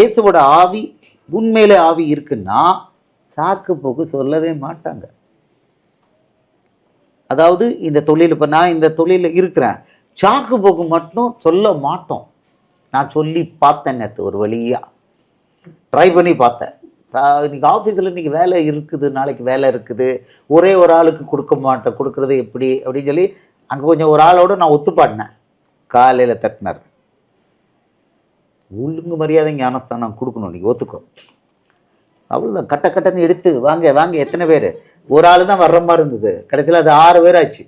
இயேசுவோட ஆவி உண்மையிலே ஆவி இருக்குன்னா சாக்கு போக்கு சொல்லவே மாட்டாங்க. அதாவது இந்த தொழில் இப்போ நான் இந்த தொழிலில் இருக்கிறேன், சாக்கு போக்கு மட்டும் சொல்ல மாட்டோம். நான் சொல்லி பார்த்தேன், நேற்று ஒரு வழியாக ட்ரை பண்ணி பார்த்தேன். இன்னைக்கு ஆஃபீஸில் இன்றைக்கி வேலை இருக்குது, நாளைக்கு வேலை இருக்குது, ஒரே ஒரு ஆளுக்கு கொடுக்க மாட்டேன், கொடுக்குறது எப்படி அப்படின்னு சொல்லி அங்கே கொஞ்சம் ஒரு ஆளோடு நான் ஒத்துப்பாடினேன். காலையில் தட்டினார், ஒழுங்கு மரியாதை ஞானஸ்தானம் கொடுக்கணும், நீங்கள் ஒத்துக்கோ. அவ்வளோதான், கட்ட கட்டன்னு எடுத்து வாங்க வாங்க. எத்தனை பேர்? ஒரு ஆள் தான் வர்ற மாதிரி இருந்தது, கடைசியில் அது 6 பேர் ஆச்சு.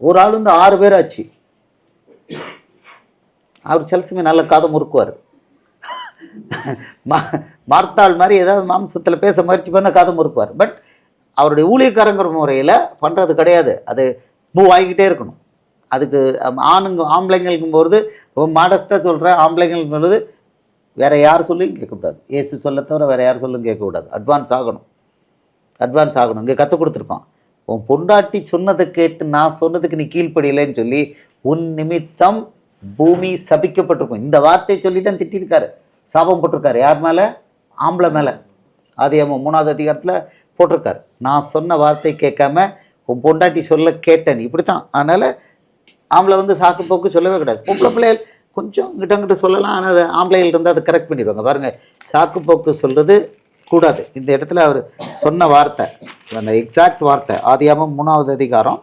ஒரு ஆள் வந்து 6 பேர் ஆச்சு. அவர் செல்சுமே நல்ல காதை முறுக்குவார். மார்த்தாள் மாதிரி ஏதாவது மாம்சத்தில் பேச முயற்சி பண்ண காதை முறுக்குவார். பட் அவருடைய ஊழியக்காரங்கிற முறையில் பண்ணுறது கிடையாது. அது மூவ் ஆகிக்கிட்டே இருக்கணும். அதுக்கு ஆம்பளைங்களுக்கும் போகிறது மாடஸ்ட்டாக சொல்கிறேன். ஆம்பளைங்களுக்கு சொல்லுது வேறு யார் சொல்லியும் கேட்கக்கூடாது. இயேசு சொல்ல தவிர வேறு யார் சொல்லும் கேட்கக்கூடாது. அட்வான்ஸ் ஆகணும். இங்கே கற்றுக் கொடுத்துருக்கோம். உன் பொண்டாட்டி சொன்னதை கேட்டு நான் சொன்னதுக்கு நீ கீழ்ப்படியலைன்னு சொல்லி உன் நிமித்தம் பூமி சபிக்கப்பட்டிருக்கும். இந்த வார்த்தையை சொல்லி தான் திட்டிருக்காரு, சாபம் போட்டிருக்காரு. யார் மேலே? ஆம்பளை மேலே. ஆதியாகமம் 3வது அதிகாரத்தில் போட்டிருக்காரு. நான் சொன்ன வார்த்தை கேட்காம உன் பொண்டாட்டி சொல்ல கேட்டேன், இப்படி தான். அதனால் ஆம்பளை வந்து சாக்கு போக்கு சொல்லவே கிடையாது. பொம்பளை பிள்ளைகள் கொஞ்சம் கிட்ட சொல்லலாம், ஆனால் அது ஆம்பளைகள் இருந்தால் அதை கரெக்ட் பண்ணிடுவாங்க. பாருங்கள், சாக்கு போக்கு சொல்கிறது கூடாது. இந்த இடத்துல அவர் சொன்ன வார்த்தை, அந்த எக்ஸாக்ட் வார்த்தை ஆதியாகமம் 3வது அதிகாரம்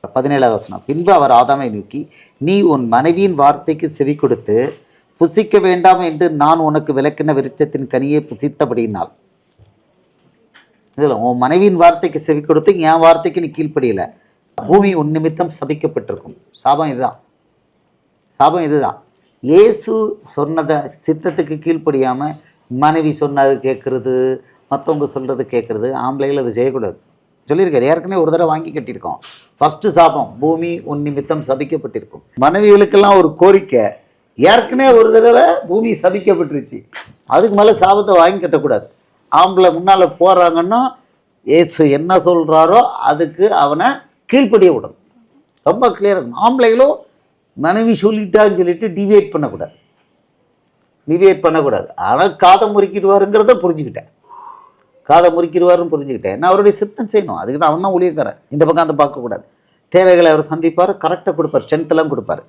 17வது வசனம். பின்பு அவர் ஆதாமை நோக்கி, நீ உன் மனைவியின் வார்த்தைக்கு செவி கொடுத்து புசிக்க வேண்டாம் என்று நான் உனக்கு விளக்கின விருட்சத்தின் கனியை புசித்தபடினால். இதில் உன் மனைவியின் வார்த்தைக்கு செவி கொடுத்து என் வார்த்தைக்கு நீ கீழ்ப்படியலை, பூமி உன் நிமித்தம் சபிக்கப்பட்டிருக்கும். சாபம் இதுதான், சாபம் இதுதான். இயேசு சொன்னதை சித்தத்துக்கு கீழ்ப்படியாமல் மனைவி சொன்னது கேட்குறது, மற்றவங்க சொல்கிறது கேட்குறது, ஆம்பளைகள் அது செய்யக்கூடாது சொல்லியிருக்காரு. ஏற்கனவே ஒரு தடவை வாங்கி கட்டியிருக்கோம். ஃபஸ்ட்டு சாபம், பூமி உன் நிமித்தம் சபிக்கப்பட்டிருக்கும். மனைவிகளுக்கெல்லாம் ஒரு கோரிக்கை, ஏற்கனவே ஒரு தடவை பூமி சபிக்கப்பட்டுருச்சு, அதுக்கு மேலே சாபத்தை வாங்கி கட்டக்கூடாது. ஆம்பளை முன்னால் போகிறாங்கன்னா ஏசு என்ன சொல்கிறாரோ அதுக்கு அவனை கீழ்ப்படிய விடணும். ரொம்ப கிளியராக இருக்கணும். ஆம்பளைகளும் மனைவி சொல்லிட்டான்னு சொல்லிட்டு டிவியேட் பண்ணக்கூடாது. ஆனால் காதை முறுக்கிடுவாருங்கிறத புரிஞ்சுக்கிட்டேன். நான் அவருடைய சித்தம் செய்யணும். அதுக்கு தான் அவன் தான் ஊழியக்காரன். இந்த பக்கம் அந்த பார்க்கக்கூடாது. தேவைகளை அவர் சந்திப்பார், கரெக்டாக கொடுப்பார், ஸ்ட்ரென்த்லாம் கொடுப்பார்.